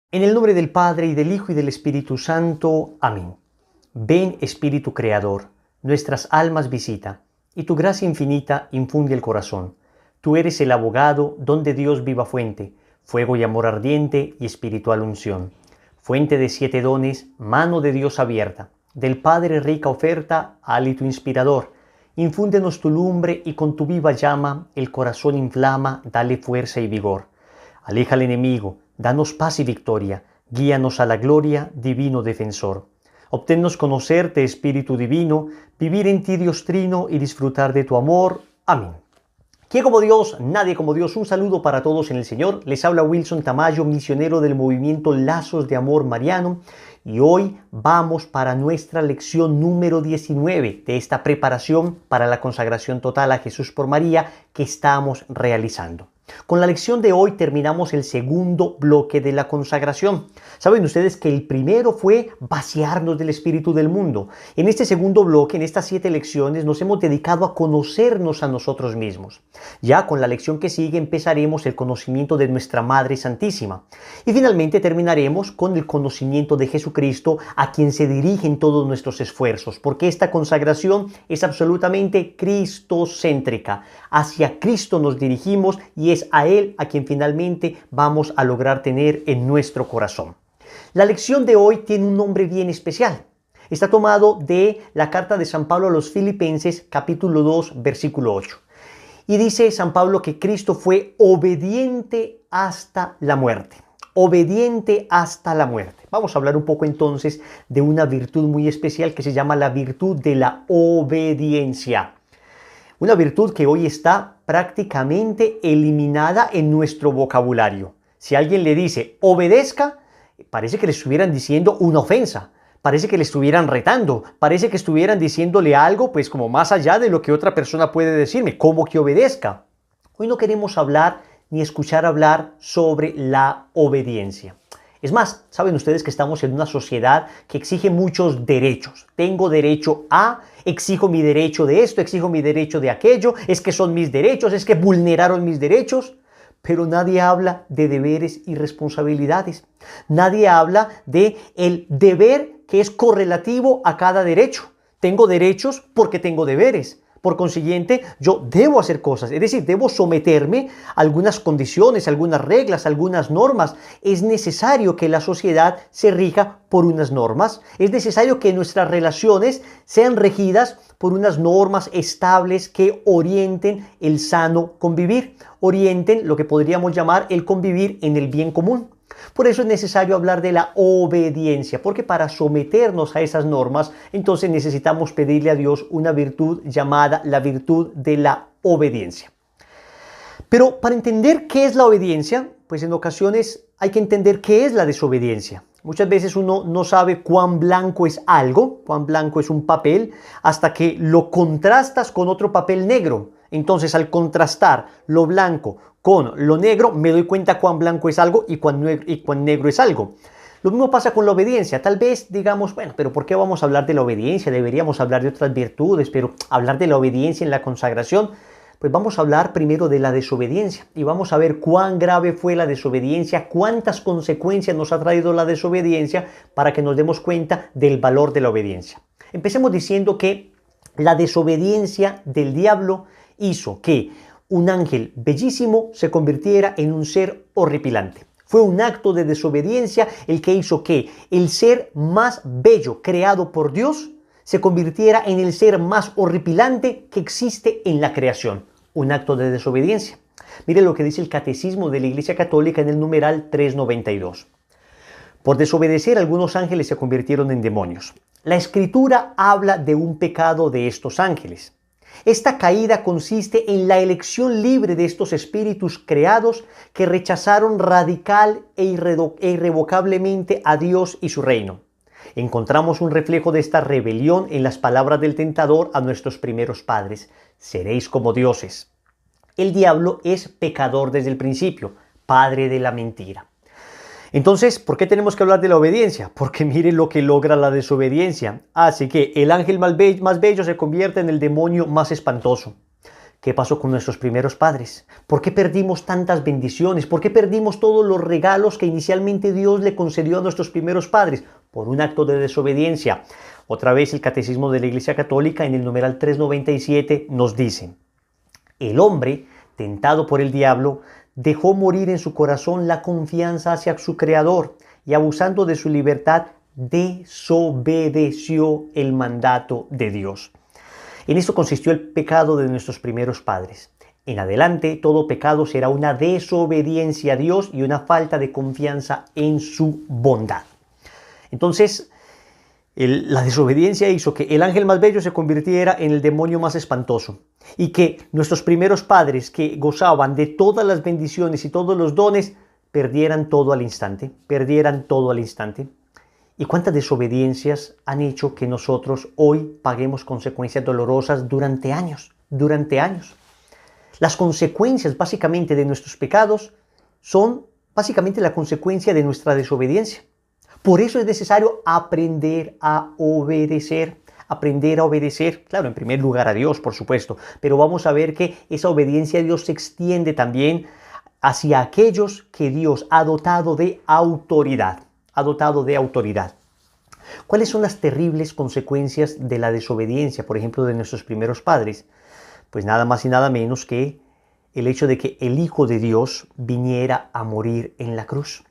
En el nombre del Padre, y del Hijo, y del Espíritu Santo. Amén. Ven, Espíritu Creador, nuestras almas visita, y tu gracia infinita infunde el corazón. Tú eres el abogado, don de Dios viva fuente, fuego y amor ardiente y espiritual unción. Fuente de 7 dones, mano de Dios abierta, del Padre rica oferta, hálito inspirador. Infúndenos tu lumbre y con tu viva llama el corazón inflama, dale fuerza y vigor. Aleja al enemigo, danos paz y victoria, guíanos a la gloria, divino defensor. Obténnos conocerte, Espíritu Divino, vivir en ti, Dios Trino, y disfrutar de tu amor. Amén. ¿Quién como Dios? Nadie como Dios. Un saludo para todos en el Señor. Les habla Wilson Tamayo, misionero del movimiento Lazos de Amor Mariano. Y hoy vamos para nuestra lección número 19 de esta preparación para la consagración total a Jesús por María que estamos realizando. Con la lección de hoy terminamos el segundo bloque de la consagración. Saben ustedes que el primero fue vaciarnos del espíritu del mundo. En este segundo bloque, en estas 7 lecciones, nos hemos dedicado a conocernos a nosotros mismos. Ya con la lección que sigue empezaremos el conocimiento de nuestra Madre Santísima. Y finalmente terminaremos con el conocimiento de Jesucristo, a quien se dirigen todos nuestros esfuerzos, porque esta consagración es absolutamente cristocéntrica. Hacia Cristo nos dirigimos y es a Él a quien finalmente vamos a lograr tener en nuestro corazón. La lección de hoy tiene un nombre bien especial. Está tomado de la carta de San Pablo a los Filipenses, capítulo 2, versículo 8. Y dice San Pablo que Cristo fue obediente hasta la muerte. Obediente hasta la muerte. Vamos a hablar un poco entonces de una virtud muy especial que se llama la virtud de la obediencia. Una virtud que hoy está prácticamente eliminada en nuestro vocabulario. Si alguien le dice obedezca, parece que le estuvieran diciendo una ofensa, parece que le estuvieran retando, parece que estuvieran diciéndole algo pues como más allá de lo que otra persona puede decirme, como que obedezca. Hoy no queremos hablar ni escuchar hablar sobre la obediencia. Es más, saben ustedes que estamos en una sociedad que exige muchos derechos. Tengo derecho a, exijo mi derecho de esto, exijo mi derecho de aquello, es que son mis derechos, es que vulneraron mis derechos. Pero nadie habla de deberes y responsabilidades. Nadie habla de el deber que es correlativo a cada derecho. Tengo derechos porque tengo deberes. Por consiguiente, yo debo hacer cosas, es decir, debo someterme a algunas condiciones, algunas reglas, algunas normas. Es necesario que la sociedad se rija por unas normas. Es necesario que nuestras relaciones sean regidas por unas normas estables que orienten el sano convivir, orienten lo que podríamos llamar el convivir en el bien común. Por eso es necesario hablar de la obediencia, porque para someternos a esas normas, entonces necesitamos pedirle a Dios una virtud llamada la virtud de la obediencia. Pero para entender qué es la obediencia, pues en ocasiones hay que entender qué es la desobediencia. Muchas veces uno no sabe cuán blanco es algo, cuán blanco es un papel, hasta que lo contrastas con otro papel negro. Entonces, al contrastar lo blanco con lo negro, me doy cuenta cuán blanco es algo y cuán negro es algo. Lo mismo pasa con la obediencia. Tal vez digamos, bueno, pero ¿por qué vamos a hablar de la obediencia? Deberíamos hablar de otras virtudes, pero hablar de la obediencia en la consagración, pues vamos a hablar primero de la desobediencia y vamos a ver cuán grave fue la desobediencia, cuántas consecuencias nos ha traído la desobediencia para que nos demos cuenta del valor de la obediencia. Empecemos diciendo que la desobediencia del diablo hizo que un ángel bellísimo se convirtiera en un ser horripilante. Fue un acto de desobediencia el que hizo que el ser más bello creado por Dios se convirtiera en el ser más horripilante que existe en la creación. Un acto de desobediencia. Mire lo que dice el Catecismo de la Iglesia Católica en el numeral 392. Por desobedecer, algunos ángeles se convirtieron en demonios. La Escritura habla de un pecado de estos ángeles. Esta caída consiste en la elección libre de estos espíritus creados que rechazaron radical e irrevocablemente a Dios y su reino. Encontramos un reflejo de esta rebelión en las palabras del tentador a nuestros primeros padres. Seréis como dioses. El diablo es pecador desde el principio, padre de la mentira. Entonces, ¿por qué tenemos que hablar de la obediencia? Porque mire lo que logra la desobediencia. Así que el ángel más bello se convierte en el demonio más espantoso. ¿Qué pasó con nuestros primeros padres? ¿Por qué perdimos tantas bendiciones? ¿Por qué perdimos todos los regalos que inicialmente Dios le concedió a nuestros primeros padres? Por un acto de desobediencia. Otra vez el Catecismo de la Iglesia Católica en el numeral 397 nos dice: el hombre, tentado por el diablo, dejó morir en su corazón la confianza hacia su Creador y, abusando de su libertad, desobedeció el mandato de Dios. En esto consistió el pecado de nuestros primeros padres. En adelante, todo pecado será una desobediencia a Dios y una falta de confianza en su bondad. Entonces, la desobediencia hizo que el ángel más bello se convirtiera en el demonio más espantoso, y que nuestros primeros padres, que gozaban de todas las bendiciones y todos los dones, perdieran todo al instante. ¿Y cuántas desobediencias han hecho que nosotros hoy paguemos consecuencias dolorosas durante años? Las consecuencias básicamente de nuestros pecados son básicamente la consecuencia de nuestra desobediencia. Por eso es necesario aprender a obedecer. Claro, en primer lugar a Dios, por supuesto, pero vamos a ver que esa obediencia a Dios se extiende también hacia aquellos que Dios ha dotado de autoridad. ¿Cuáles son las terribles consecuencias de la desobediencia, por ejemplo, de nuestros primeros padres? Pues nada más y nada menos que el hecho de que el Hijo de Dios viniera a morir en la cruz.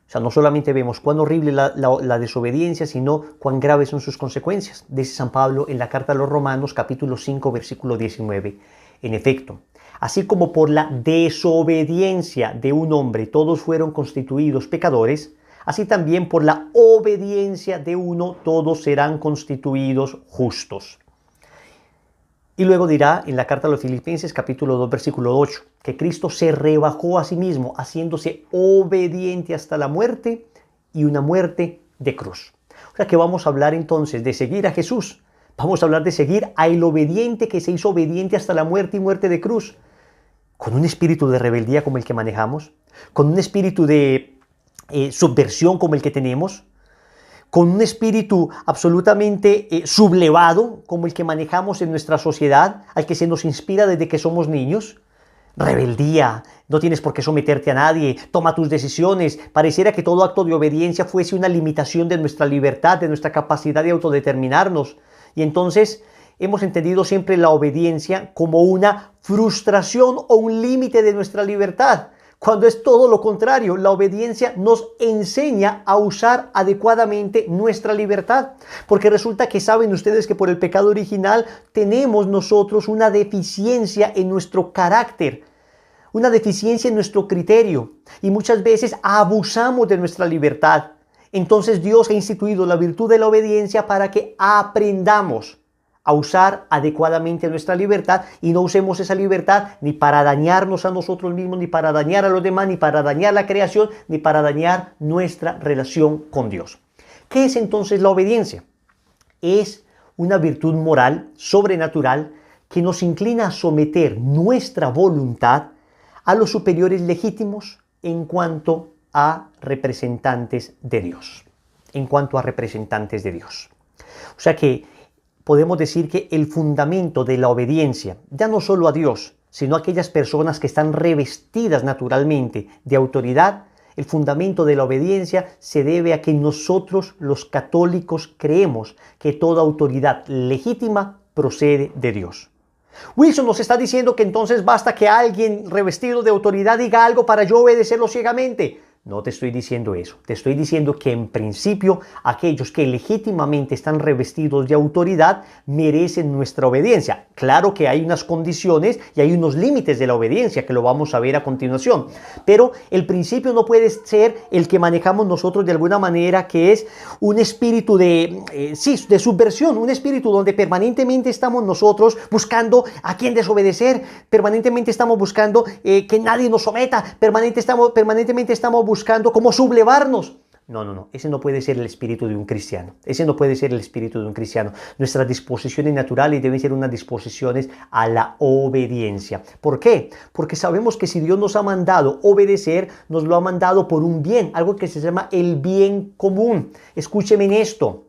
O sea, no solamente vemos cuán horrible la desobediencia, sino cuán graves son sus consecuencias. Dice San Pablo en la carta a los Romanos, capítulo 5, versículo 19. En efecto, así como por la desobediencia de un hombre todos fueron constituidos pecadores, así también por la obediencia de uno todos serán constituidos justos. Y luego dirá en la carta a los Filipenses, capítulo 2, versículo 8, que Cristo se rebajó a sí mismo, haciéndose obediente hasta la muerte, y una muerte de cruz. O sea que vamos a hablar entonces de seguir a Jesús. Vamos a hablar de seguir al obediente que se hizo obediente hasta la muerte y muerte de cruz. Con un espíritu de rebeldía como el que manejamos, con un espíritu de subversión como el que tenemos, con un espíritu absolutamente sublevado como el que manejamos en nuestra sociedad, al que se nos inspira desde que somos niños. Rebeldía, no tienes por qué someterte a nadie, toma tus decisiones. Pareciera que todo acto de obediencia fuese una limitación de nuestra libertad, de nuestra capacidad de autodeterminarnos. Y entonces hemos entendido siempre la obediencia como una frustración o un límite de nuestra libertad, cuando es todo lo contrario. La obediencia nos enseña a usar adecuadamente nuestra libertad, porque resulta que saben ustedes que por el pecado original tenemos nosotros una deficiencia en nuestro carácter, una deficiencia en nuestro criterio, y muchas veces abusamos de nuestra libertad. Entonces Dios ha instituido la virtud de la obediencia para que aprendamos a usar adecuadamente nuestra libertad, y no usemos esa libertad ni para dañarnos a nosotros mismos, ni para dañar a los demás, ni para dañar la creación, ni para dañar nuestra relación con Dios. ¿Qué es entonces la obediencia? Es una virtud moral sobrenatural que nos inclina a someter nuestra voluntad a los superiores legítimos en cuanto a representantes de Dios. O sea que podemos decir que el fundamento de la obediencia, ya no solo a Dios, sino a aquellas personas que están revestidas naturalmente de autoridad, el fundamento de la obediencia se debe a que nosotros los católicos creemos que toda autoridad legítima procede de Dios. Wilson nos está diciendo que entonces basta que alguien revestido de autoridad diga algo para yo obedecerlo ciegamente. No te estoy diciendo eso. Te estoy diciendo que en principio aquellos que legítimamente están revestidos de autoridad merecen nuestra obediencia. Claro que hay unas condiciones y hay unos límites de la obediencia que lo vamos a ver a continuación. Pero el principio no puede ser el que manejamos nosotros de alguna manera, que es un espíritu de subversión, un espíritu donde permanentemente estamos nosotros buscando a quién desobedecer, permanentemente estamos buscando que nadie nos someta, permanentemente estamos buscando cómo sublevarnos. No. Ese no puede ser el espíritu de un cristiano. Nuestras disposiciones naturales deben ser unas disposiciones a la obediencia. ¿Por qué? Porque sabemos que si Dios nos ha mandado obedecer, nos lo ha mandado por un bien, algo que se llama el bien común. Escúcheme en esto.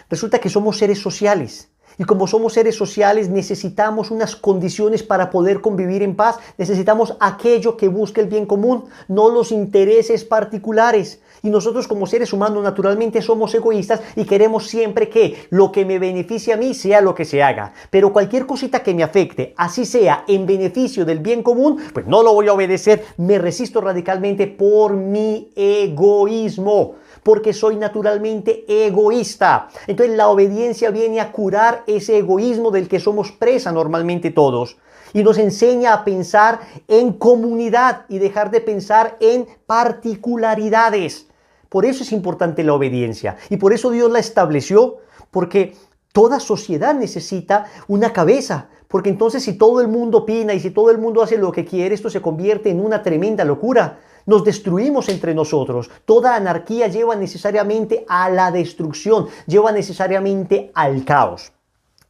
Resulta que somos seres sociales. Y como somos seres sociales, necesitamos unas condiciones para poder convivir en paz. Necesitamos aquello que busque el bien común, no los intereses particulares. Y nosotros como seres humanos naturalmente somos egoístas y queremos siempre que lo que me beneficie a mí sea lo que se haga. Pero cualquier cosita que me afecte, así sea en beneficio del bien común, pues no lo voy a obedecer. Me resisto radicalmente por mi egoísmo, porque soy naturalmente egoísta. Entonces la obediencia viene a curar ese egoísmo del que somos presa normalmente todos. Y nos enseña a pensar en comunidad y dejar de pensar en particularidades. Por eso es importante la obediencia y por eso Dios la estableció, porque toda sociedad necesita una cabeza, porque entonces si todo el mundo opina y si todo el mundo hace lo que quiere, esto se convierte en una tremenda locura. Nos destruimos entre nosotros. Toda anarquía lleva necesariamente a la destrucción, lleva necesariamente al caos.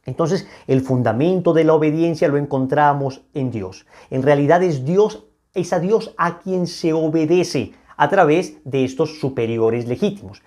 Entonces, el fundamento de la obediencia lo encontramos en Dios. En realidad es a Dios a quien se obedece a través de estos superiores legítimos.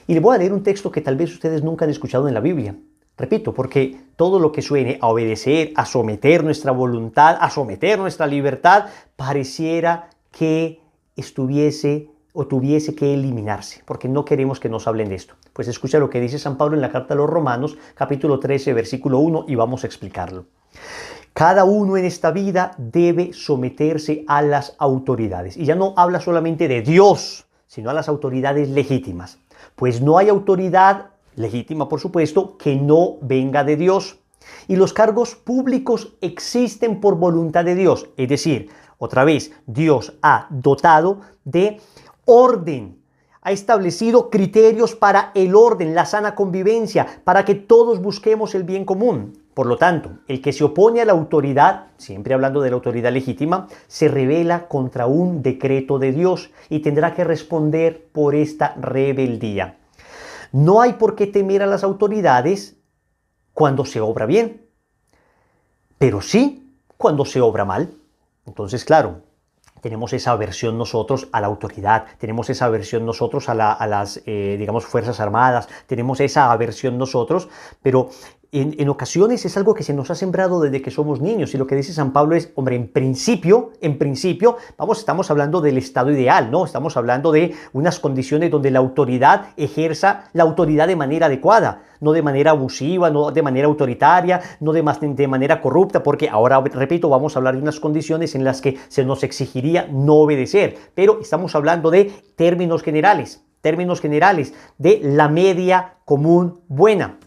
Y le voy a leer un texto que tal vez ustedes nunca han escuchado en la Biblia. Repito, porque todo lo que suene a obedecer, a someter nuestra voluntad, a someter nuestra libertad, pareciera que estuviese o tuviese que eliminarse, porque no queremos que nos hablen de esto. Pues escucha lo que dice San Pablo en la carta a los Romanos, capítulo 13, versículo 1, y vamos a explicarlo. Cada uno en esta vida debe someterse a las autoridades. Y ya no habla solamente de Dios, sino a las autoridades legítimas. Pues no hay autoridad legítima, por supuesto, que no venga de Dios. Y los cargos públicos existen por voluntad de Dios. Es decir, otra vez, Dios ha dotado de orden. Ha establecido criterios para el orden, la sana convivencia, para que todos busquemos el bien común. Por lo tanto, el que se opone a la autoridad, siempre hablando de la autoridad legítima, se rebela contra un decreto de Dios y tendrá que responder por esta rebeldía. No hay por qué temer a las autoridades cuando se obra bien, pero sí cuando se obra mal. Entonces, claro, tenemos esa aversión nosotros a la autoridad, tenemos esa aversión nosotros a las, digamos, Fuerzas Armadas, tenemos esa aversión nosotros, pero en ocasiones es algo que se nos ha sembrado desde que somos niños. Y lo que dice San Pablo es, hombre, en principio, estamos hablando del estado ideal, ¿no? Estamos hablando de unas condiciones donde la autoridad ejerza la autoridad de manera adecuada, no de manera abusiva, no de manera autoritaria, no de manera corrupta, porque ahora, repito, vamos a hablar de unas condiciones en las que se nos exigiría no obedecer. Pero estamos hablando de términos generales de la media común buena.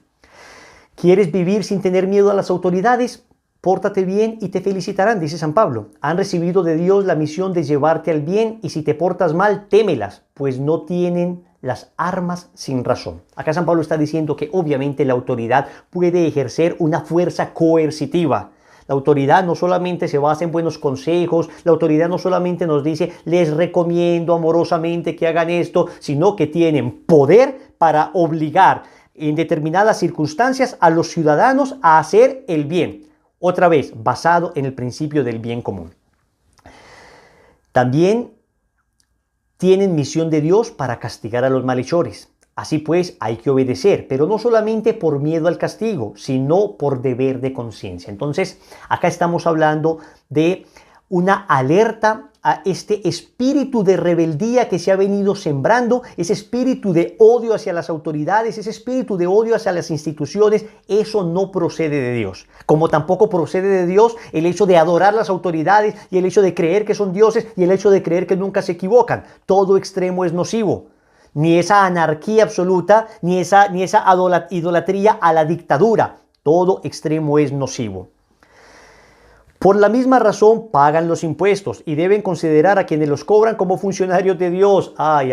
¿Quieres vivir sin tener miedo a las autoridades? Pórtate bien y te felicitarán, dice San Pablo. Han recibido de Dios la misión de llevarte al bien y si te portas mal, témelas, pues no tienen las armas sin razón. Acá San Pablo está diciendo que obviamente la autoridad puede ejercer una fuerza coercitiva. La autoridad no solamente se basa en buenos consejos, la autoridad no solamente nos dice, les recomiendo amorosamente que hagan esto, sino que tienen poder para obligar en determinadas circunstancias a los ciudadanos a hacer el bien. Otra vez, basado en el principio del bien común. También tienen misión de Dios para castigar a los malhechores. Así pues, hay que obedecer, pero no solamente por miedo al castigo, sino por deber de conciencia. Entonces, acá estamos hablando de una alerta a este espíritu de rebeldía que se ha venido sembrando, ese espíritu de odio hacia las autoridades, ese espíritu de odio hacia las instituciones. Eso no procede de Dios. Como tampoco procede de Dios el hecho de adorar las autoridades y el hecho de creer que son dioses y el hecho de creer que nunca se equivocan. Todo extremo es nocivo. Ni esa anarquía absoluta, ni esa idolatría a la dictadura. Todo extremo es nocivo. Por la misma razón pagan los impuestos y deben considerar a quienes los cobran como funcionarios de Dios. Ay,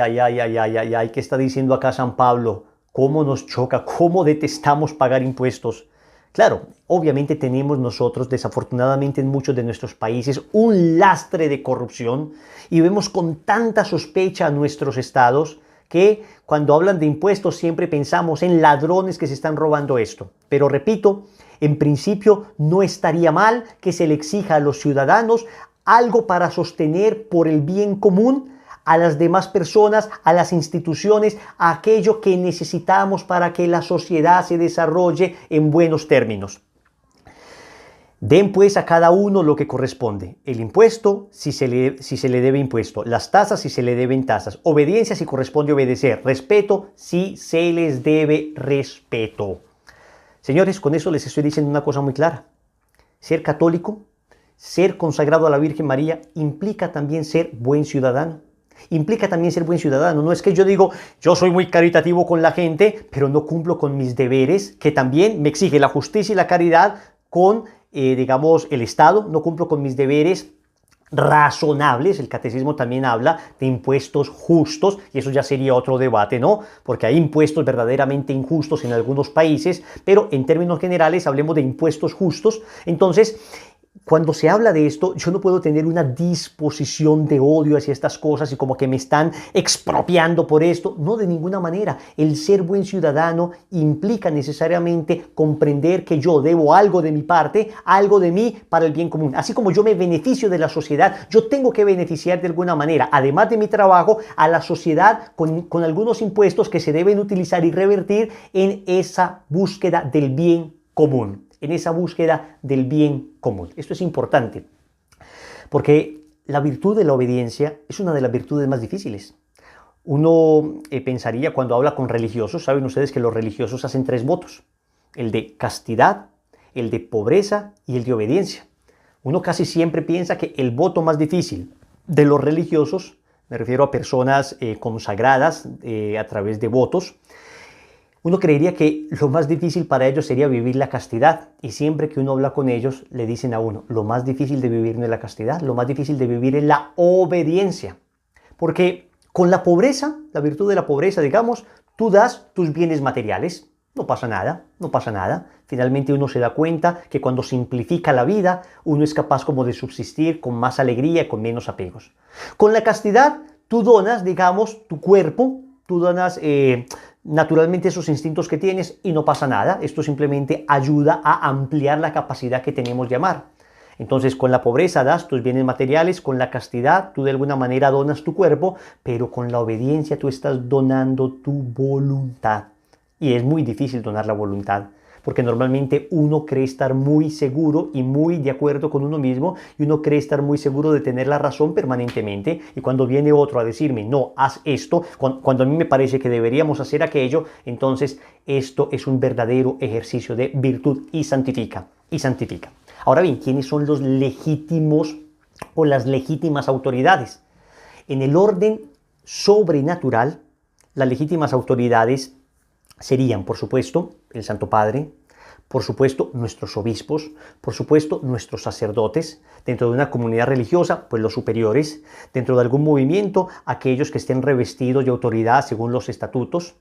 ¿qué está diciendo acá San Pablo? ¿Cómo nos choca? ¿Cómo detestamos pagar impuestos? Claro, obviamente tenemos nosotros, desafortunadamente en muchos de nuestros países, un lastre de corrupción y vemos con tanta sospecha a nuestros estados que cuando hablan de impuestos siempre pensamos en ladrones que se están robando esto. Pero repito, en principio no estaría mal que se le exija a los ciudadanos algo para sostener por el bien común a las demás personas, a las instituciones, a aquello que necesitamos para que la sociedad se desarrolle en buenos términos. Den pues a cada uno lo que corresponde. El impuesto, si se le debe impuesto. Las tasas, si se le deben tasas. Obediencia, si corresponde obedecer. Respeto, si se les debe respeto. Señores, con eso les estoy diciendo una cosa muy clara. Ser católico, ser consagrado a la Virgen María, implica también ser buen ciudadano. Implica también ser buen ciudadano. No es que yo digo, yo soy muy caritativo con la gente, pero no cumplo con mis deberes, que también me exige la justicia y la caridad con digamos, el Estado, no cumplo con mis deberes razonables. El catecismo también habla de impuestos justos y eso ya sería otro debate, ¿no? Porque hay impuestos verdaderamente injustos en algunos países, pero en términos generales hablemos de impuestos justos. Entonces, cuando se habla de esto, yo no puedo tener una disposición de odio hacia estas cosas y como que me están expropiando por esto. No, de ninguna manera. El ser buen ciudadano implica necesariamente comprender que yo debo algo de mi parte, algo de mí para el bien común. Así como yo me beneficio de la sociedad, yo tengo que beneficiar de alguna manera, además de mi trabajo, a la sociedad con algunos impuestos que se deben utilizar y revertir en esa búsqueda del bien común. En esa búsqueda del bien común. Esto es importante, porque la virtud de la obediencia es una de las virtudes más difíciles. Uno pensaría cuando habla con religiosos, saben ustedes que los religiosos hacen 3 votos, el de castidad, el de pobreza y el de obediencia. Uno casi siempre piensa que el voto más difícil de los religiosos, me refiero a personas consagradas a través de votos, uno creería que lo más difícil para ellos sería vivir la castidad y siempre que uno habla con ellos le dicen a uno, lo más difícil de vivir no es la castidad, lo más difícil de vivir es la obediencia. Porque con la pobreza, la virtud de la pobreza, digamos, tú das tus bienes materiales, no pasa nada, no pasa nada. Finalmente uno se da cuenta que cuando simplifica la vida, uno es capaz como de subsistir con más alegría y con menos apegos. Con la castidad, tú donas, digamos, tu cuerpo, tú donas naturalmente esos instintos que tienes y no pasa nada. Esto simplemente ayuda a ampliar la capacidad que tenemos de amar. Entonces, con la pobreza das tus bienes materiales, con la castidad tú de alguna manera donas tu cuerpo, pero con la obediencia tú estás donando tu voluntad. Y es muy difícil donar la voluntad, porque normalmente uno cree estar muy seguro y muy de acuerdo con uno mismo y uno cree estar muy seguro de tener la razón permanentemente y cuando viene otro a decirme no, haz esto, cuando a mí me parece que deberíamos hacer aquello, entonces esto es un verdadero ejercicio de virtud y santifica, y santifica. Ahora bien, ¿quiénes son los legítimos o las legítimas autoridades? En el orden sobrenatural, las legítimas autoridades serían, por supuesto, el Santo Padre, por supuesto, nuestros obispos, por supuesto, nuestros sacerdotes, dentro de una comunidad religiosa, pues los superiores, dentro de algún movimiento, aquellos que estén revestidos de autoridad según los estatutos.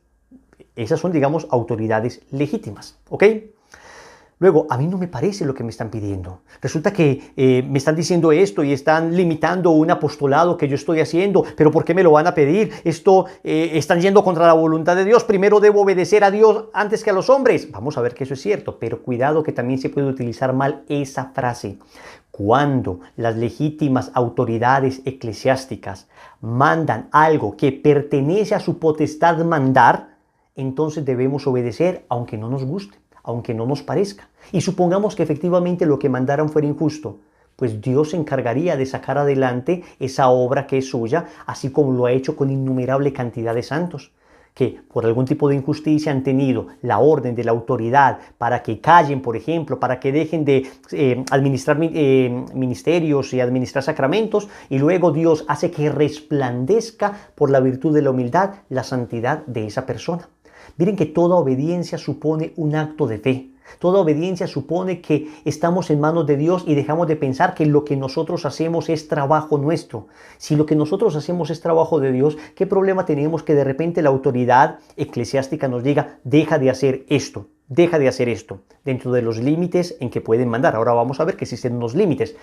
Esas son, digamos, autoridades legítimas, ¿ok? Luego, a mí no me parece lo que me están pidiendo. Resulta que me están diciendo esto y están limitando un apostolado que yo estoy haciendo, pero ¿por qué me lo van a pedir? Esto están yendo contra la voluntad de Dios. Primero debo obedecer a Dios antes que a los hombres. Vamos a ver que eso es cierto, pero cuidado que también se puede utilizar mal esa frase. Cuando las legítimas autoridades eclesiásticas mandan algo que pertenece a su potestad mandar, entonces debemos obedecer aunque no nos guste, aunque no nos parezca. Y supongamos que efectivamente lo que mandaron fuera injusto, pues Dios se encargaría de sacar adelante esa obra que es suya, así como lo ha hecho con innumerable cantidad de santos, que por algún tipo de injusticia han tenido la orden de la autoridad para que callen, por ejemplo, para que dejen de administrar ministerios y administrar sacramentos, y luego Dios hace que resplandezca por la virtud de la humildad la santidad de esa persona. Miren que toda obediencia supone un acto de fe. Toda obediencia supone que estamos en manos de Dios y dejamos de pensar que lo que nosotros hacemos es trabajo nuestro. Si lo que nosotros hacemos es trabajo de Dios, ¿qué problema tenemos que de repente la autoridad eclesiástica nos diga, deja de hacer esto, dentro de los límites en que pueden mandar? Ahora vamos a ver que existen unos límites.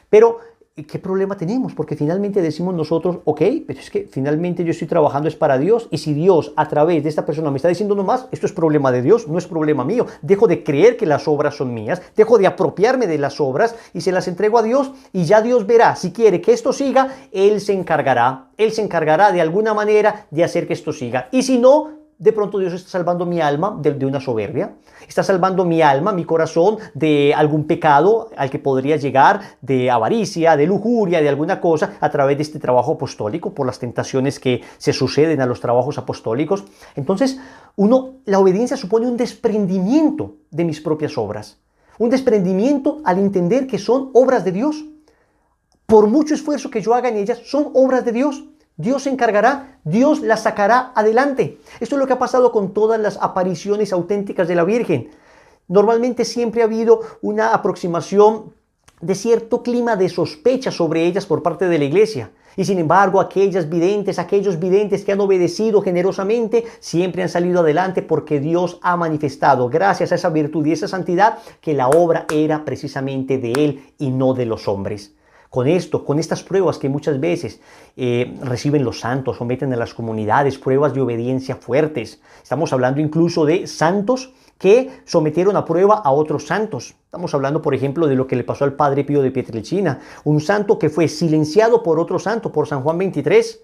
Pero ¿qué problema tenemos? Porque finalmente decimos nosotros, ok, pero es que finalmente yo estoy trabajando es para Dios, y si Dios a través de esta persona me está diciendo no más, esto es problema de Dios, no es problema mío. Dejo de creer que las obras son mías, dejo de apropiarme de las obras y se las entrego a Dios, y ya Dios verá. Si quiere que esto siga, Él se encargará de alguna manera de hacer que esto siga. Y si no, de pronto Dios está salvando mi alma de una soberbia, está salvando mi alma, mi corazón, de algún pecado al que podría llegar, de avaricia, de lujuria, de alguna cosa, a través de este trabajo apostólico, por las tentaciones que se suceden a los trabajos apostólicos. Entonces, la obediencia supone un desprendimiento de mis propias obras, un desprendimiento al entender que son obras de Dios. Por mucho esfuerzo que yo haga en ellas, son obras de Dios. Dios se encargará, Dios las sacará adelante. Esto es lo que ha pasado con todas las apariciones auténticas de la Virgen. Normalmente siempre ha habido una aproximación de cierto clima de sospecha sobre ellas por parte de la Iglesia. Y sin embargo, aquellos videntes que han obedecido generosamente, siempre han salido adelante porque Dios ha manifestado, gracias a esa virtud y esa santidad, que la obra era precisamente de Él y no de los hombres. Con estas pruebas que muchas veces reciben los santos, someten a las comunidades, pruebas de obediencia fuertes. Estamos hablando incluso de santos que sometieron a prueba a otros santos. Estamos hablando, por ejemplo, de lo que le pasó al Padre Pío de Pietrelcina, un santo que fue silenciado por otro santo, por San Juan XXIII,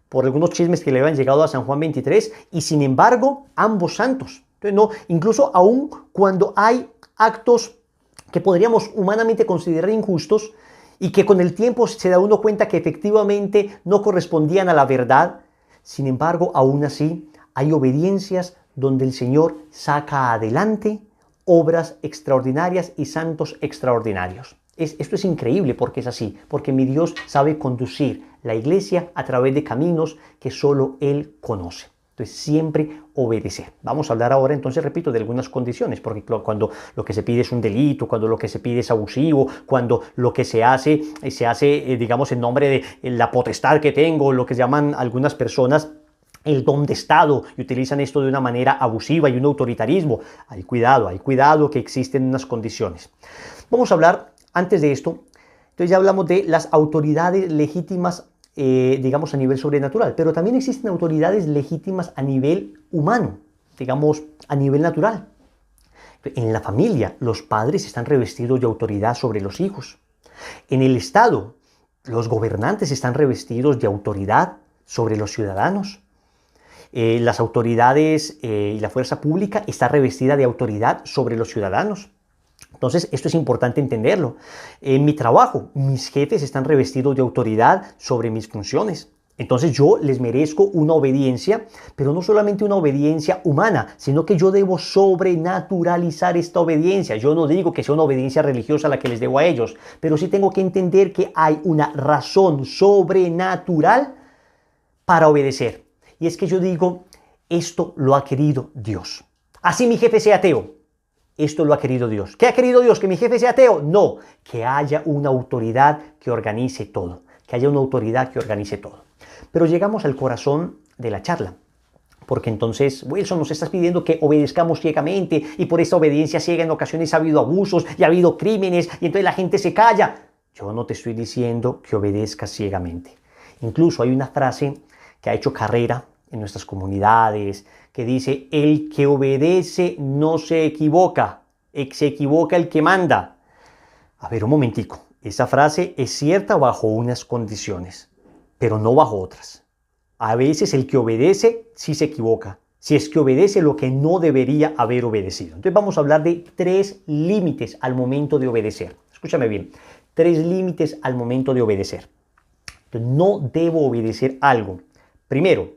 por algunos chismes que le habían llegado a San Juan XXIII, y sin embargo, ambos santos. Entonces, no, incluso aún cuando hay actos que podríamos humanamente considerar injustos, y que con el tiempo se da uno cuenta que efectivamente no correspondían a la verdad, sin embargo, aún así, hay obediencias donde el Señor saca adelante obras extraordinarias y santos extraordinarios. Esto es increíble porque es así, porque mi Dios sabe conducir la iglesia a través de caminos que solo Él conoce. Entonces, siempre obedecer. Vamos a hablar ahora, entonces, repito, de algunas condiciones, porque cuando lo que se pide es un delito, cuando lo que se pide es abusivo, cuando lo que se hace, digamos, en nombre de la potestad que tengo, lo que llaman algunas personas el don de Estado, y utilizan esto de una manera abusiva y un autoritarismo. Hay cuidado que existen unas condiciones. Vamos a hablar, antes de esto, entonces ya hablamos de las autoridades legítimas, digamos, a nivel sobrenatural, pero también existen autoridades legítimas a nivel humano, digamos, a nivel natural. En la familia, los padres están revestidos de autoridad sobre los hijos. En el Estado, los gobernantes están revestidos de autoridad sobre los ciudadanos. Las autoridades y la fuerza pública está revestida de autoridad sobre los ciudadanos. Entonces, esto es importante entenderlo. En mi trabajo, mis jefes están revestidos de autoridad sobre mis funciones. Entonces, yo les merezco una obediencia, pero no solamente una obediencia humana, sino que yo debo sobrenaturalizar esta obediencia. Yo no digo que sea una obediencia religiosa la que les debo a ellos, pero sí tengo que entender que hay una razón sobrenatural para obedecer. Y es que yo digo, esto lo ha querido Dios. Así mi jefe sea ateo. Esto lo ha querido Dios. ¿Qué ha querido Dios? ¿Que mi jefe sea ateo? No, que haya una autoridad que organice todo. Que haya una autoridad que organice todo. Pero llegamos al corazón de la charla. Porque entonces, Wilson, nos estás pidiendo que obedezcamos ciegamente, y por esta obediencia ciega en ocasiones ha habido abusos y ha habido crímenes, y entonces la gente se calla. Yo no te estoy diciendo que obedezcas ciegamente. Incluso hay una frase que ha hecho carrera en nuestras comunidades, que dice, el que obedece no se equivoca el que manda. A ver, un momentico, esa frase es cierta bajo unas condiciones, pero no bajo otras. A veces el que obedece sí se equivoca, si es que obedece lo que no debería haber obedecido. Entonces vamos a hablar de 3 límites al momento de obedecer. Escúchame bien, 3 límites al momento de obedecer. Entonces, no debo obedecer algo. Primero,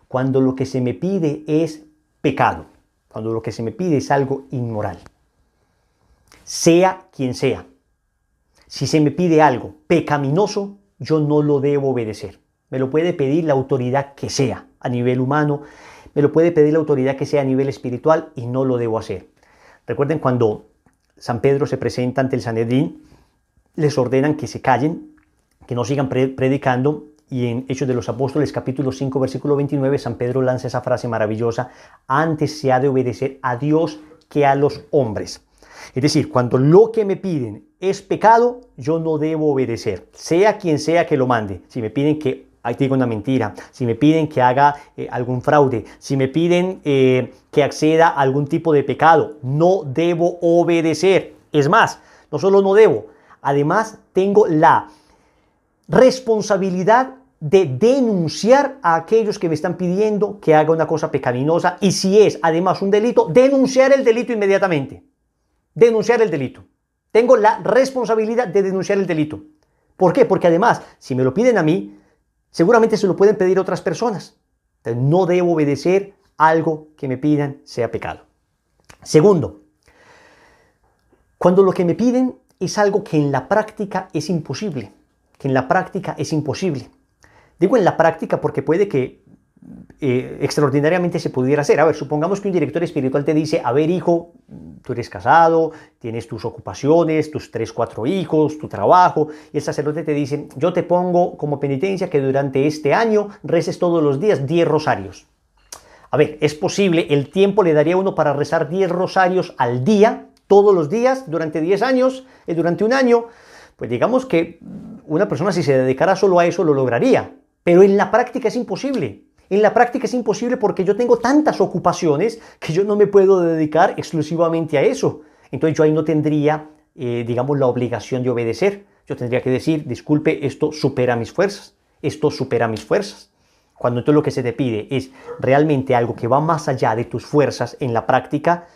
cuando lo que se me pide es pecado, cuando lo que se me pide es algo inmoral, sea quien sea. Si se me pide algo pecaminoso, yo no lo debo obedecer. Me lo puede pedir la autoridad que sea a nivel humano, me lo puede pedir la autoridad que sea a nivel espiritual, y no lo debo hacer. Recuerden cuando San Pedro se presenta ante el Sanedrín, les ordenan que se callen, que no sigan predicando. Y en Hechos de los Apóstoles, capítulo 5, versículo 29, San Pedro lanza esa frase maravillosa: antes se ha de obedecer a Dios que a los hombres. Es decir, cuando lo que me piden es pecado, yo no debo obedecer, sea quien sea que lo mande. Si me piden que diga una mentira, si me piden que haga algún fraude, si me piden que acceda a algún tipo de pecado, no debo obedecer. Es más, no solo no debo, además tengo la responsabilidad de denunciar a aquellos que me están pidiendo que haga una cosa pecaminosa, y si es además un delito, denunciar el delito inmediatamente. Denunciar el delito. Tengo la responsabilidad de denunciar el delito. ¿Por qué? Porque además, si me lo piden a mí, seguramente se lo pueden pedir a otras personas. Entonces, no debo obedecer algo que me pidan sea pecado. Segundo, cuando lo que me piden es algo que en la práctica es imposible. Que en la práctica es imposible. Digo en la práctica porque puede que extraordinariamente se pudiera hacer. A ver, supongamos que un director espiritual te dice, a ver hijo, tú eres casado, tienes tus ocupaciones, tus 3, 4 hijos, tu trabajo, y el sacerdote te dice, yo te pongo como penitencia que durante este año reces todos los días 10 rosarios. A ver, es posible, el tiempo le daría a uno para rezar 10 rosarios al día, todos los días, durante 10 años, durante un año. Pues digamos que una persona, si se dedicara solo a eso, lo lograría. Pero en la práctica es imposible. En la práctica es imposible porque yo tengo tantas ocupaciones que yo no me puedo dedicar exclusivamente a eso. Entonces yo ahí no tendría, digamos, la obligación de obedecer. Yo tendría que decir, disculpe, esto supera mis fuerzas. Esto supera mis fuerzas. Cuando entonces lo que se te pide es realmente algo que va más allá de tus fuerzas en la práctica,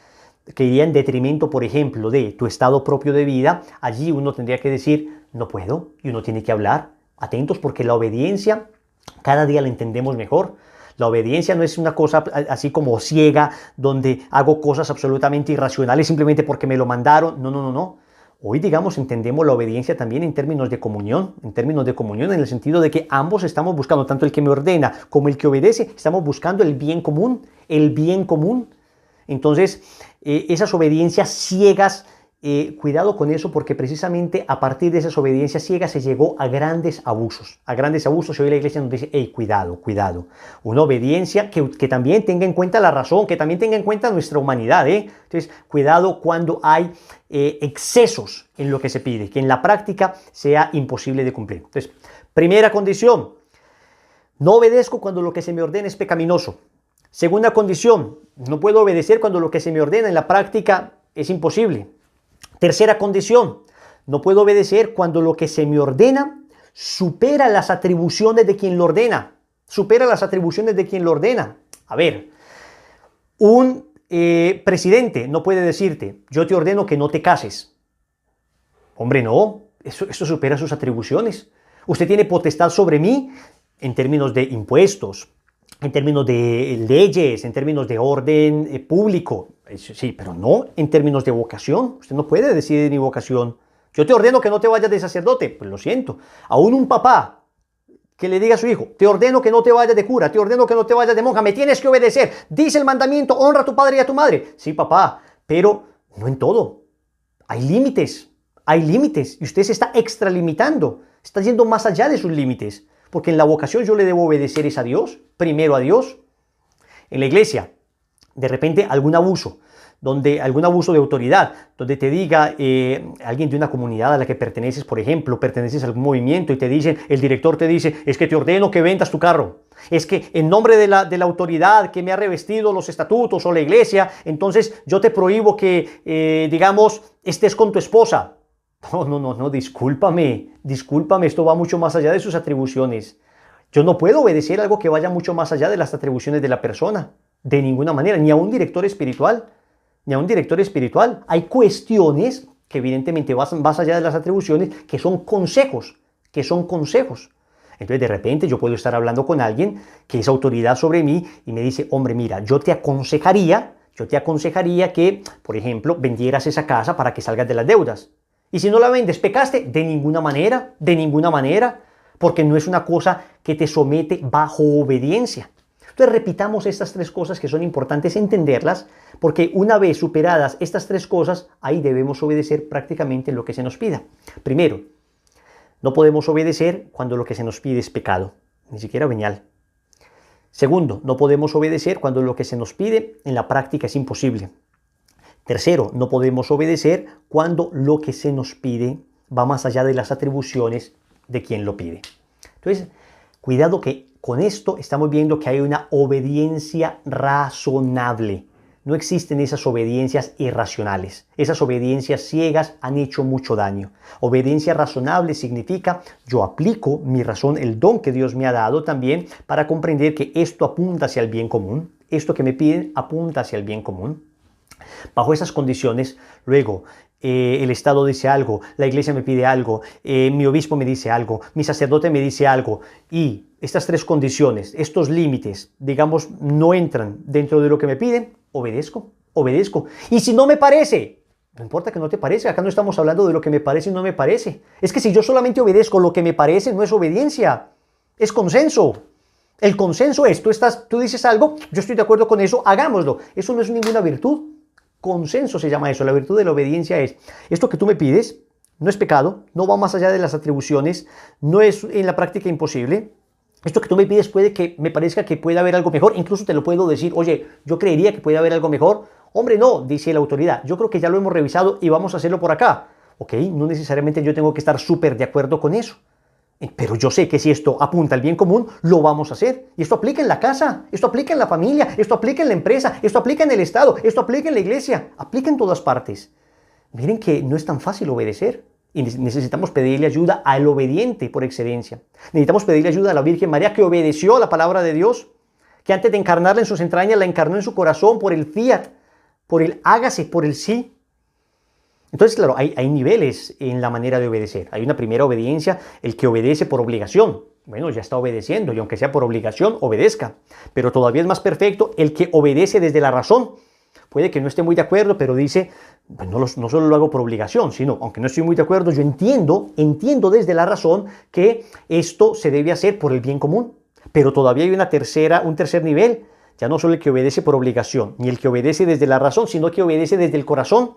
que iría en detrimento, por ejemplo, de tu estado propio de vida, allí uno tendría que decir, no puedo, y uno tiene que hablar. Atentos, porque la obediencia cada día la entendemos mejor. La obediencia no es una cosa así como ciega, donde hago cosas absolutamente irracionales simplemente porque me lo mandaron. No, no, no, no. Hoy, digamos, entendemos la obediencia también en términos de comunión, en el sentido de que ambos estamos buscando, tanto el que me ordena como el que obedece, estamos buscando el bien común, el bien común. Entonces, esas obediencias ciegas, cuidado con eso, porque precisamente a partir de esas obediencias ciegas se llegó a grandes abusos. A grandes abusos. Y hoy la iglesia nos dice, hey, cuidado, cuidado. Una obediencia que también tenga en cuenta la razón, que también tenga en cuenta nuestra humanidad. Entonces, cuidado cuando hay excesos en lo que se pide, que en la práctica sea imposible de cumplir. Entonces, primera condición, no obedezco cuando lo que se me ordena es pecaminoso. Segunda condición, no puedo obedecer cuando lo que se me ordena en la práctica es imposible. Tercera condición, no puedo obedecer cuando lo que se me ordena supera las atribuciones de quien lo ordena. Supera las atribuciones de quien lo ordena. A ver, un presidente no puede decirte, yo te ordeno que no te cases. Hombre, no, eso supera sus atribuciones. Usted tiene potestad sobre mí en términos de impuestos, en términos de leyes, en términos de orden público. Sí, pero no en términos de vocación. Usted no puede decidir mi vocación. Yo te ordeno que no te vayas de sacerdote. Pues lo siento. Aún un papá que le diga a su hijo, te ordeno que no te vayas de cura, te ordeno que no te vayas de monja, me tienes que obedecer. Dice el mandamiento, honra a tu padre y a tu madre. Sí, papá, pero no en todo. Hay límites. Hay límites. Y usted se está extralimitando. Está yendo más allá de sus límites. Porque en la vocación yo le debo obedecer es a Dios, primero a Dios. En la iglesia, de repente algún abuso de autoridad, donde te diga alguien de una comunidad a la que perteneces, por ejemplo, perteneces a algún movimiento y te dicen, el director te dice, es que te ordeno que vendas tu carro. Es que en nombre de la autoridad que me ha revestido los estatutos o la iglesia, entonces yo te prohíbo que, digamos, estés con tu esposa. No, discúlpame, esto va mucho más allá de sus atribuciones. Yo no puedo obedecer algo que vaya mucho más allá de las atribuciones de la persona, de ninguna manera, ni a un director espiritual, Hay cuestiones que evidentemente van más allá de las atribuciones, que son consejos, Entonces de repente yo puedo estar hablando con alguien que es autoridad sobre mí y me dice, hombre, mira, yo te aconsejaría que, por ejemplo, vendieras esa casa para que salgas de las deudas. Y si no la vendes, ¿pecaste? De ninguna manera, porque no es una cosa que te somete bajo obediencia. Entonces repitamos estas 3 cosas que son importantes entenderlas, porque una vez superadas estas 3 cosas, ahí debemos obedecer prácticamente lo que se nos pida. Primero, no podemos obedecer cuando lo que se nos pide es pecado, ni siquiera venial. Segundo, no podemos obedecer cuando lo que se nos pide en la práctica es imposible. Tercero, no podemos obedecer cuando lo que se nos pide va más allá de las atribuciones de quien lo pide. Entonces, cuidado que con esto estamos viendo que hay una obediencia razonable. No existen esas obediencias irracionales. Esas obediencias ciegas han hecho mucho daño. Obediencia razonable significa yo aplico mi razón, el don que Dios me ha dado también para comprender que esto apunta hacia el bien común. Esto que me piden apunta hacia el bien común. Bajo esas condiciones, luego, el Estado dice algo, la iglesia me pide algo, mi obispo me dice algo, mi sacerdote me dice algo, y estas tres condiciones, estos límites, digamos, no entran dentro de lo que me piden, obedezco. Y si no me parece, no importa que no te parezca, acá no estamos hablando de lo que me parece y no me parece. Es que si yo solamente obedezco lo que me parece, no es obediencia, es consenso. El consenso es, tú dices algo, yo estoy de acuerdo con eso, hagámoslo. Eso no es ninguna virtud. Consenso se llama eso. La virtud de la obediencia es, esto que tú me pides no es pecado, no va más allá de las atribuciones, no es en la práctica imposible. Esto que tú me pides puede que me parezca que puede haber algo mejor, incluso te lo puedo decir, oye, yo creería que puede haber algo mejor. Hombre, no, dice la autoridad, yo creo que ya lo hemos revisado y vamos a hacerlo por acá. Ok, no necesariamente yo tengo que estar súper de acuerdo con eso. Pero yo sé que si esto apunta al bien común, lo vamos a hacer. Y esto aplica en la casa, esto aplica en la familia, esto aplica en la empresa, esto aplica en el Estado, esto aplica en la iglesia, aplica en todas partes. Miren que no es tan fácil obedecer. Y necesitamos pedirle ayuda al obediente por excelencia. Necesitamos pedirle ayuda a la Virgen María que obedeció a la palabra de Dios, que antes de encarnarla en sus entrañas, la encarnó en su corazón por el fiat, por el hágase, por el sí. Entonces, claro, hay niveles en la manera de obedecer. Hay una primera obediencia, el que obedece por obligación. Bueno, ya está obedeciendo y aunque sea por obligación, obedezca. Pero todavía es más perfecto el que obedece desde la razón. Puede que no esté muy de acuerdo, pero dice, pues no solo lo hago por obligación, sino, aunque no estoy muy de acuerdo, yo entiendo desde la razón que esto se debe hacer por el bien común. Pero todavía hay un tercer nivel. Ya no solo el que obedece por obligación, ni el que obedece desde la razón, sino que obedece desde el corazón.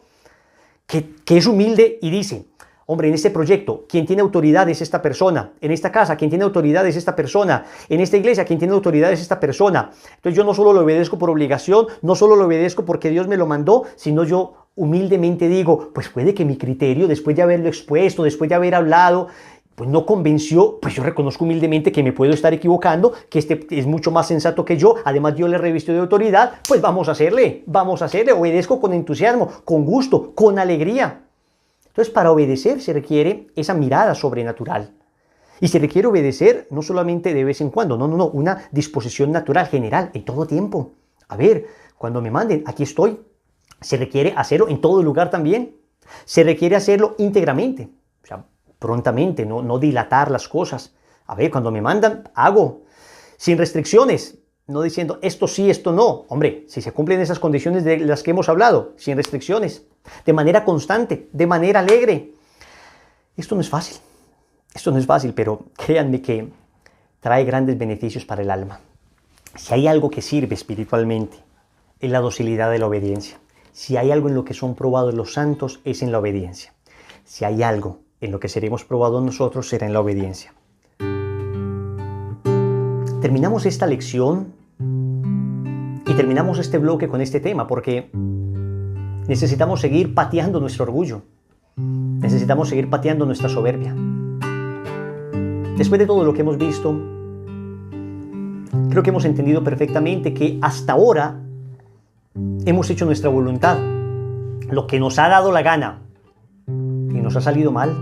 Que es humilde y dice, hombre, en este proyecto, quien tiene autoridad es esta persona. En esta casa, quien tiene autoridad es esta persona. En esta iglesia, quien tiene autoridad es esta persona. Entonces yo no solo lo obedezco por obligación, no solo lo obedezco porque Dios me lo mandó, sino yo humildemente digo, pues puede que mi criterio, después de haberlo expuesto, después de haber hablado, pues no convenció, pues yo reconozco humildemente que me puedo estar equivocando, que este es mucho más sensato que yo, además yo le revisto de autoridad, pues vamos a hacerle, obedezco con entusiasmo, con gusto, con alegría. Entonces, para obedecer se requiere esa mirada sobrenatural. Y se requiere obedecer no solamente de vez en cuando, no, una disposición natural, general, en todo tiempo. A ver, cuando me manden, aquí estoy. Se requiere hacerlo en todo lugar también. Se requiere hacerlo íntegramente, o sea, prontamente, no dilatar las cosas. A ver, cuando me mandan, hago. Sin restricciones, no diciendo esto sí, esto no. Hombre, si se cumplen esas condiciones de las que hemos hablado, sin restricciones, de manera constante, de manera alegre. Esto no es fácil, pero créanme que trae grandes beneficios para el alma. Si hay algo que sirve espiritualmente, es la docilidad de la obediencia. Si hay algo en lo que son probados los santos, es en la obediencia. Si hay algo en lo que seremos probados nosotros, será en la obediencia. Terminamos esta lección y terminamos este bloque con este tema porque necesitamos seguir pateando nuestro orgullo. Necesitamos seguir pateando nuestra soberbia. Después de todo lo que hemos visto, creo que hemos entendido perfectamente que hasta ahora hemos hecho nuestra voluntad, lo que nos ha dado la gana, y nos ha salido mal,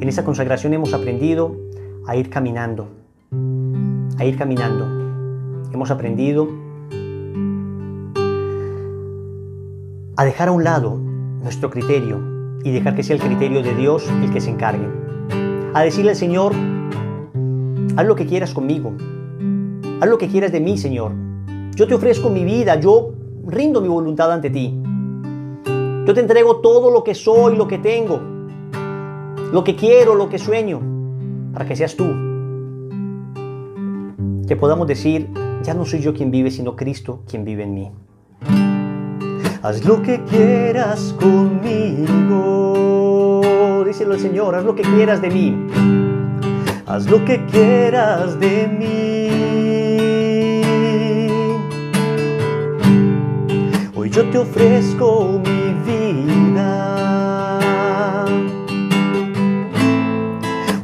En esa consagración hemos aprendido a ir caminando, Hemos aprendido a dejar a un lado nuestro criterio y dejar que sea el criterio de Dios el que se encargue. A decirle al Señor, haz lo que quieras conmigo, haz lo que quieras de mí, Señor. Yo te ofrezco mi vida, yo rindo mi voluntad ante ti. Yo te entrego todo lo que soy, lo que tengo, lo que quiero, lo que sueño, para que seas tú. Que podamos decir, ya no soy yo quien vive, sino Cristo quien vive en mí. Haz lo que quieras conmigo, díselo al Señor, haz lo que quieras de mí. Haz lo que quieras de mí. Hoy yo te ofrezco mi vida.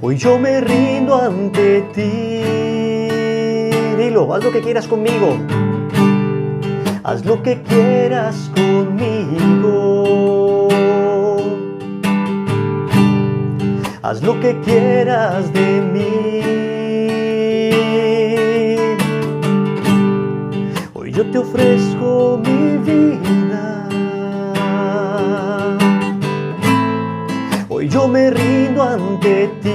Hoy yo me rindo ante ti. Dilo, haz lo que quieras conmigo. Haz lo que quieras conmigo. Haz lo que quieras de mí. Hoy yo te ofrezco mi vida. Hoy yo me rindo ante ti.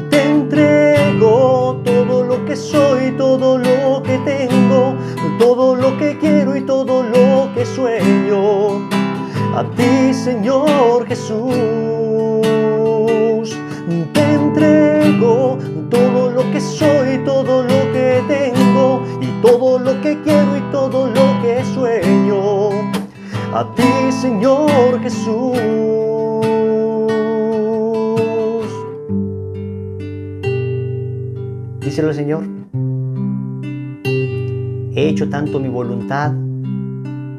Te entrego todo lo que soy, todo lo que tengo, todo lo que quiero y todo lo que sueño. A ti, Señor Jesús, te entrego todo lo que soy, todo lo que tengo y todo lo que quiero y todo lo que sueño. A ti, Señor Jesús. Díselo al Señor. He hecho tanto mi voluntad,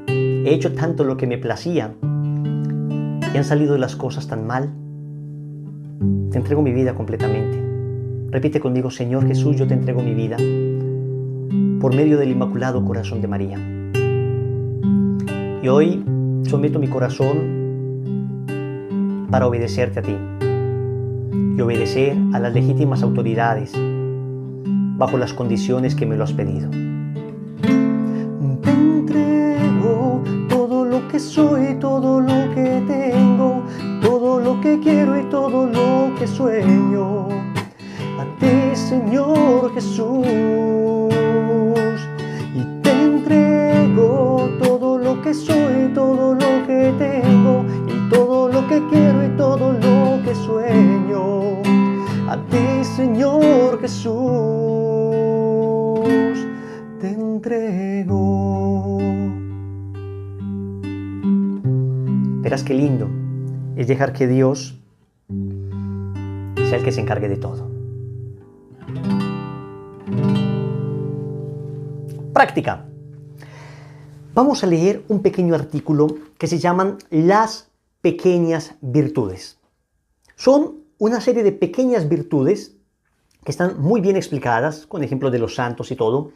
he hecho tanto lo que me placía y han salido las cosas tan mal. Te entrego mi vida completamente. Repite conmigo: Señor Jesús, yo te entrego mi vida por medio del Inmaculado Corazón de María. Y hoy someto mi corazón para obedecerte a ti y obedecer a las legítimas autoridades bajo las condiciones que me lo has pedido. Te entrego todo lo que soy, todo lo que tengo, todo lo que quiero y todo lo que sueño. A ti, Señor Jesús, y te entrego todo lo que soy, todo lo que tengo y todo lo que quiero y todo lo que sueño. A ti, Señor Jesús, te entrego. Verás qué lindo es dejar que Dios sea el que se encargue de todo. Práctica. Vamos a leer un pequeño artículo que se llaman Las pequeñas virtudes. Son una serie de pequeñas virtudes que están muy bien explicadas, con ejemplos de los santos y todo,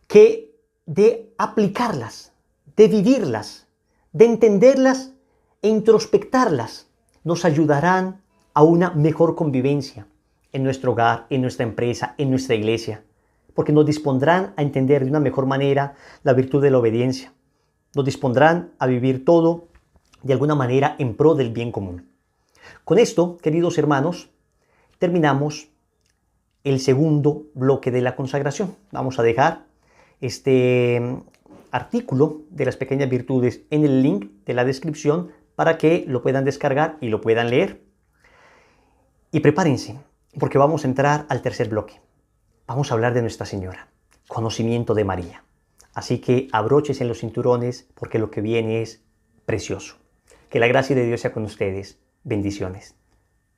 que de aplicarlas, de vivirlas, de entenderlas e introspectarlas, nos ayudarán a una mejor convivencia en nuestro hogar, en nuestra empresa, en nuestra iglesia, porque nos dispondrán a entender de una mejor manera la virtud de la obediencia. Nos dispondrán a vivir todo de alguna manera en pro del bien común. Con esto, queridos hermanos, terminamos el segundo bloque de la consagración. Vamos a dejar este artículo de las pequeñas virtudes en el link de la descripción para que lo puedan descargar y lo puedan leer. Y prepárense, porque vamos a entrar al tercer bloque. Vamos a hablar de Nuestra Señora, conocimiento de María. Así que abróchense en los cinturones, porque lo que viene es precioso. Que la gracia de Dios sea con ustedes. Bendiciones.